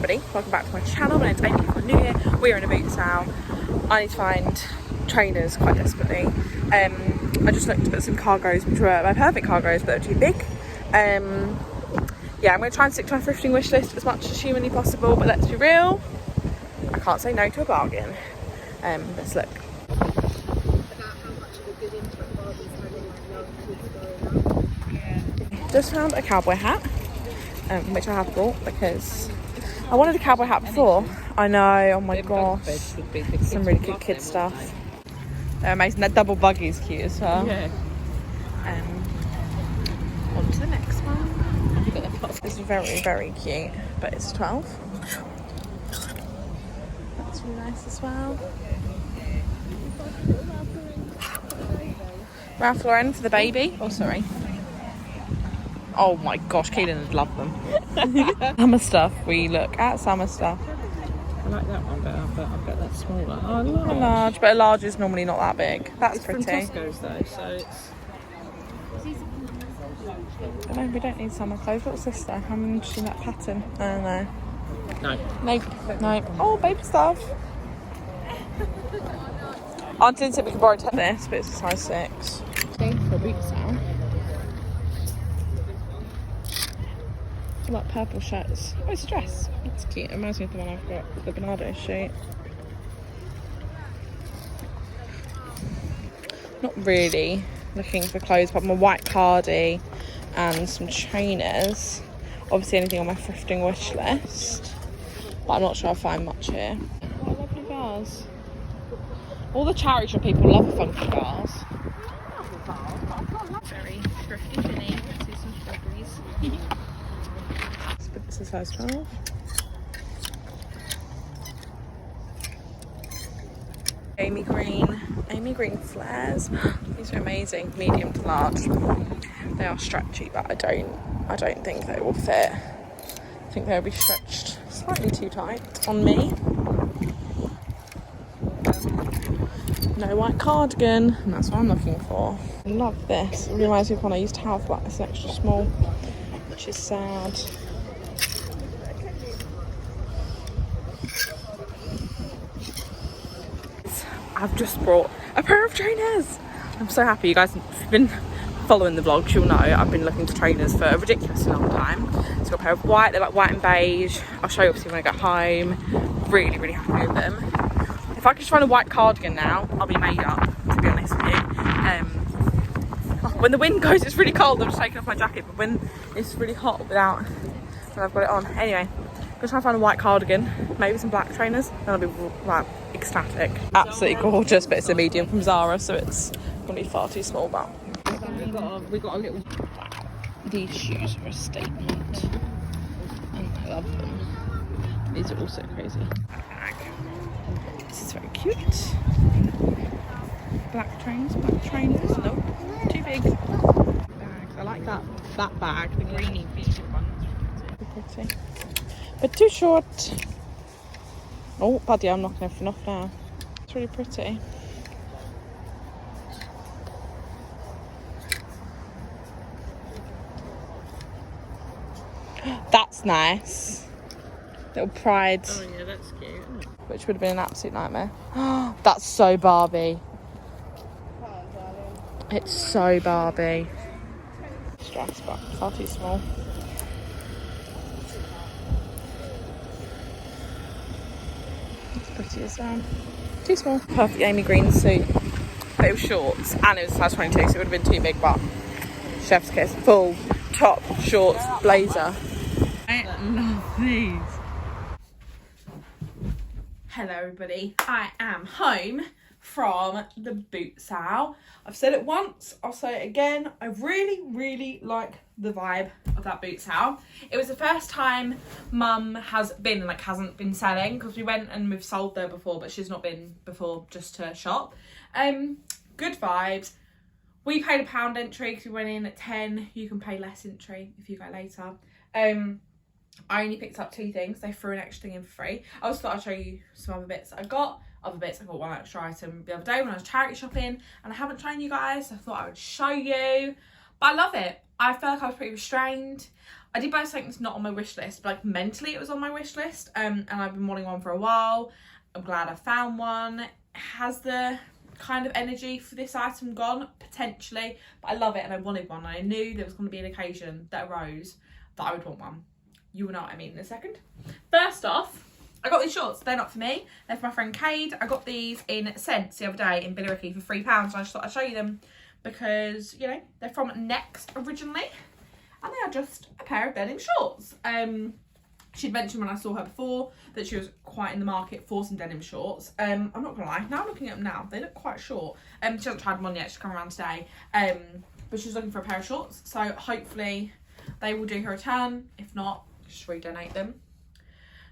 everybody, welcome back to my channel. My name's Amy, if you're new here. We're in a Bootsale. I need to find trainers quite desperately. I just looked at some cargos which were my perfect cargos, but they're too big. Yeah, I'm going to try and stick to my thrifting wish list as much as humanly possible, but let's be real, I can't say no to a bargain. Let's look. Just found a cowboy hat, which I have bought because I wanted a cowboy hat before. I know, oh my gosh, some really good kid stuff. They're amazing. That double buggy is cute as well. Yeah. On to the next one. This is very, very cute, but it's 12. That's really nice as well. Ralph Lauren for the baby. Oh, sorry. Oh my gosh, Keelan would love them. Summer stuff. We look at summer stuff. I like that one better, but I bet that's smaller. Oh, Large, but a large is normally not that big. That's it's pretty. from Tesco's though, so it's... But no, we don't need summer clothes. What's this though? I'm interested in that pattern. No. No. No. Oh, baby stuff. Auntie said we could borrow this, but it's a size 6. Thing for Bootsale. I like purple shirts. Oh, it's a dress. It's cute. It reminds me of the one I've got, the Bernardo shoot. Not really looking for clothes, but my white cardi and some trainers. Obviously anything on my thrifting wish list, but I'm not sure I'll find much here. Oh, lovely vase. All the charity shop people love a funky vase. Very thrifty Vinny. Let's do some strawberries. This is size 12. Amy green flares. These are amazing, medium to large. They are stretchy, but I don't think they will fit. I think they'll be stretched slightly too tight on me. No white cardigan, and that's what I'm looking for. I love this. It reminds me of one I used to have, but it's extra small, which is sad. I've just brought a pair of trainers. I'm so happy. You guys have been following the vlogs, you'll know I've been looking for trainers for a ridiculously long time. So I've got a pair of white, they're like white and beige. I'll show you obviously when I get home. Really, really happy with them. If I could just find a white cardigan now, I'll be made up, to be honest with you. When the wind goes, it's really cold. I'm just taking off my jacket, but when it's really hot when I've got it on. Anyway, I'm gonna try and find a white cardigan, maybe some black trainers, and I'll be like ecstatic. Absolutely gorgeous, but it's a medium from Zara, so it's gonna be far too small. But we got a little... These shoes are a statement, and I love them. These are also crazy. This is very cute. Black trainers. Nope, too big. Bags. I like that bag, the greeny featured one. Pretty, but too short. Oh, buddy, I'm knocking everything off now. It's really pretty. That's nice. Little pride. Oh yeah, that's cute. Which would have been an absolute nightmare. That's so Barbie. It's so Barbie. Stress, but far too small. It's pretty as well. Too small. Perfect Amy green suit. But it was shorts and it was size 22, so it would have been too big, but chef's kiss. Full top, shorts, blazer. I love these. Hello everybody, I am home from the Bootsale. I've said it once, I'll say it again. I really like the vibe of that Bootsale. It was the first time Mum has been and hasn't been selling, because we went and we've sold there before, but she's not been before just to shop. Good vibes. We paid £1 entry because we went in at 10. You can pay less entry if you go later. I only picked up 2 things. They threw an extra thing in for free. I also thought I'd show you some other bits that I got. I got one extra item the other day when I was charity shopping, and I haven't shown you guys, so I thought I would show you. But I love it. I feel like I was pretty restrained. I did buy something that's not on my wish list, but like mentally it was on my wish list. And I've been wanting one for a while. I'm glad I found one. Has the kind of energy for this item gone? Potentially. But I love it and I wanted one. I knew there was going to be an occasion that arose that I would want one. You will know what I mean in a second. First off, I got these shorts. They're not for me. They're for my friend Cade. I got these in Sense the other day in Billericay for £3. And I just thought I'd show you them because, you know, they're from Next originally. And they are just a pair of denim shorts. She'd mentioned when I saw her before that she was quite in the market for some denim shorts. I'm not gonna lie, now I'm looking at them now, they look quite short. She hasn't tried them on yet, she's come around today. But she's looking for a pair of shorts, so hopefully they will do her a turn. If not, just redonate them.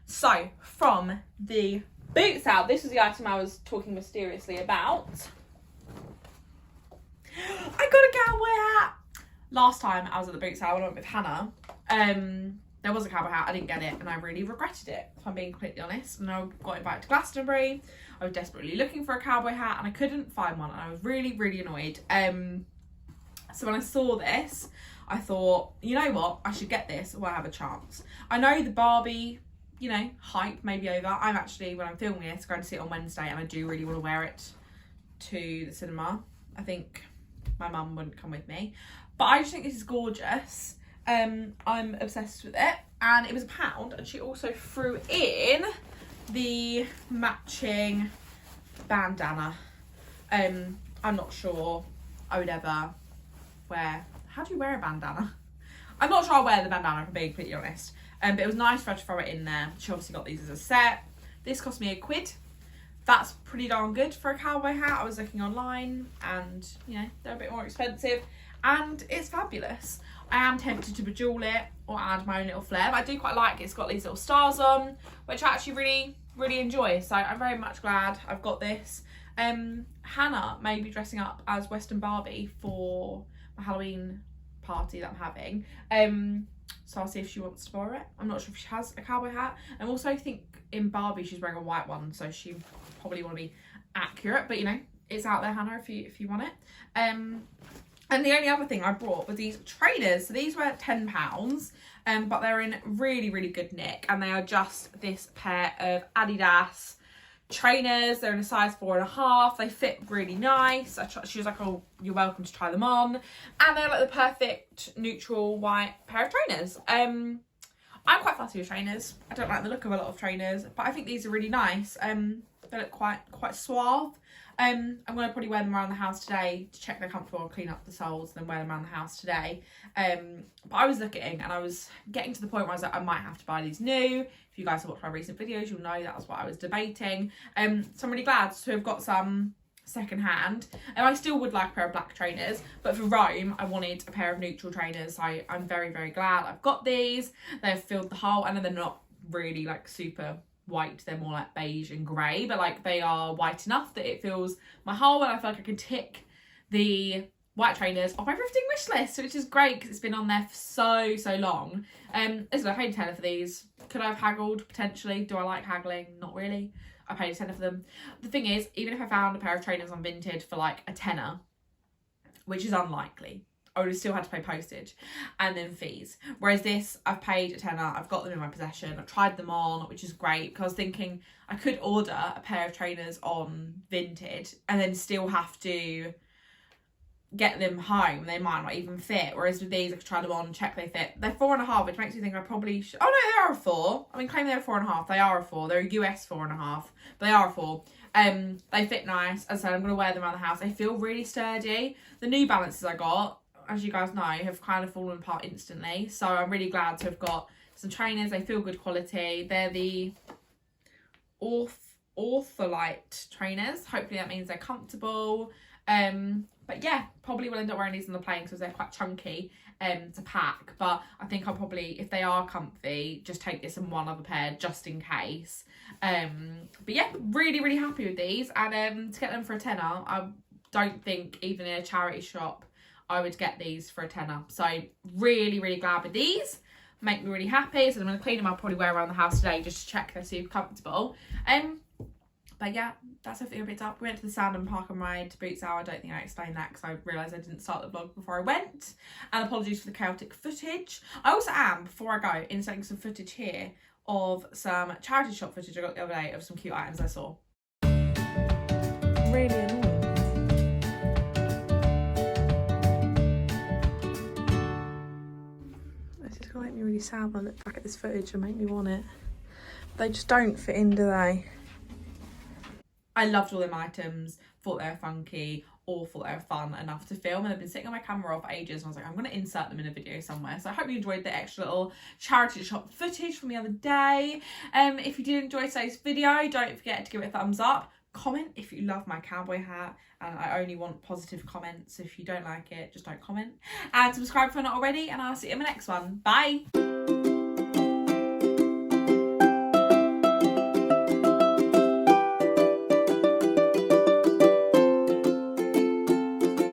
So, from the Bootsale, this was the item I was talking mysteriously about. I got a cowboy hat! Last time I was at the Bootsale, I went with Hannah. There was a cowboy hat, I didn't get it, and I really regretted it, if I'm being completely honest. And I got invited to Glastonbury. I was desperately looking for a cowboy hat, and I couldn't find one, and I was really, really annoyed. So when I saw this, I thought, you know what, I should get this while I have a chance. I know the Barbie, you know, hype may be over. I'm actually, when I'm filming this, going to see it on Wednesday, and I do really want to wear it to the cinema. I think my mum wouldn't come with me. But I just think this is gorgeous. I'm obsessed with it, and it was £1, and she also threw in the matching bandana. I'm not sure I would ever wear, how do you wear a bandana? I'm not sure I'll wear the bandana, if I'm being completely honest. But it was nice for her to throw it in there. She obviously got these as a set. This cost me £1. That's pretty darn good for a cowboy hat. I was looking online and, you know, they're a bit more expensive, and it's fabulous. I am tempted to bejewel it or add my own little flair, but I do quite like it. It's got these little stars on, which I actually really, really enjoy. So I'm very much glad I've got this. Hannah may be dressing up as Western Barbie for my Halloween party that I'm having. So I'll see if she wants to borrow it. I'm not sure if she has a cowboy hat. And also I think in Barbie she's wearing a white one, so she probably want to be accurate. But you know, it's out there, Hannah, if you want it. And the only other thing I brought were these trainers. So these were £10, but they're in really, really good nick. And they are just this pair of Adidas trainers. They're in a size 4.5. They fit really nice. She was like, oh, you're welcome to try them on. And they're like the perfect neutral white pair of trainers. I'm quite fussy with trainers. I don't like the look of a lot of trainers, but I think these are really nice. They look quite suave. I'm going to probably wear them around the house today to check they're comfortable and clean up the soles, and then wear them around the house today. But I was looking and I was getting to the point where I was like, I might have to buy these new. If you guys have watched my recent videos, you'll know that was what I was debating. So I'm really glad to have got some second hand. And I still would like a pair of black trainers, but for Rome I wanted a pair of neutral trainers. So I'm very, very glad I've got these. They've filled the hole. I know they're not really like super white, they're more like beige and grey, but like they are white enough that it fills my hole, and I feel like I can tick the white trainers off my thrifting wish list, which is great because it's been on there for so long. Listen, I paid a tenner for these. Could I have haggled? Potentially. Do I like haggling? Not really. I paid a tenner for them. The thing is, even if I found a pair of trainers on Vinted for like a tenner, which is unlikely, I would have still had to pay postage and then fees. Whereas this, I've paid a tenner, I've got them in my possession, I've tried them on, which is great, because I was thinking I could order a pair of trainers on Vinted and then still have to get them home. They might not even fit. Whereas with these, I could try them on and check they fit. They're 4.5, which makes me think I probably should. Oh no, they are a 4. I mean, claim they're 4.5. They are a 4. They're a US 4.5, but they are a 4. They fit nice. As I said, I'm going to wear them around the house. They feel really sturdy. The New Balances I got, as you guys know, have kind of fallen apart instantly. So I'm really glad to have got some trainers. They feel good quality. They're the Ortholite trainers. Hopefully that means they're comfortable. But yeah, probably will end up wearing these on the plane because they're quite chunky to pack. But I think I'll probably, if they are comfy, just take this and one other pair just in case. But yeah, really, really happy with these. And to get them for a tenner, I don't think even in a charity shop I would get these for a tenner. So really, really glad with these. Make me really happy. So I'm going to clean them. I'll probably wear around the house today just to check they're super comfortable. But But yeah, that's everything I picked up. We went to the Sand and Park and Ride to Bootsale. I don't think I explained that because I realised I didn't start the vlog before I went. And apologies for the chaotic footage. I also am, before I go, inserting some footage here of some charity shop footage I got the other day of some cute items I saw. Really annoying. This is going to make me really sad when I look back at this footage and make me want it. They just don't fit in, do they? I loved all them items, thought they were funky, or thought they were fun enough to film, and I've been sitting on my camera for ages and I was like, I'm going to insert them in a video somewhere. So I hope you enjoyed the extra little charity shop footage from the other day. If you did enjoy today's video, don't forget to give it a thumbs up. Comment if you love my cowboy hat, and I only want positive comments. If you don't like it, just don't comment. And subscribe if you're not already, and I'll see you in my next one. Bye!